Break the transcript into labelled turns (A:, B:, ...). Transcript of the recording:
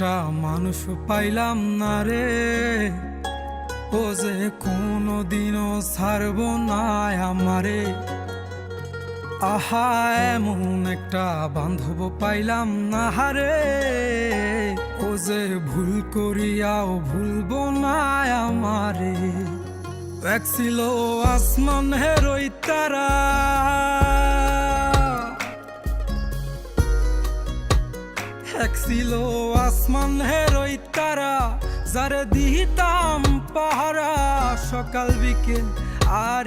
A: একটা মানুষ পাইলাম না রে, ও যে কোনোদিনও ছাড়ব না আমারে। আহা, এমন একটা বান্ধব পাইলাম না রে, ও যে ভুল করিয়াও ভুলব না আমারে। এক ছিল আসমানের ওই তারা, এক ছিল আসমানের ওই তারা, যারে দিতাম পাহারা সকাল বিকেল আর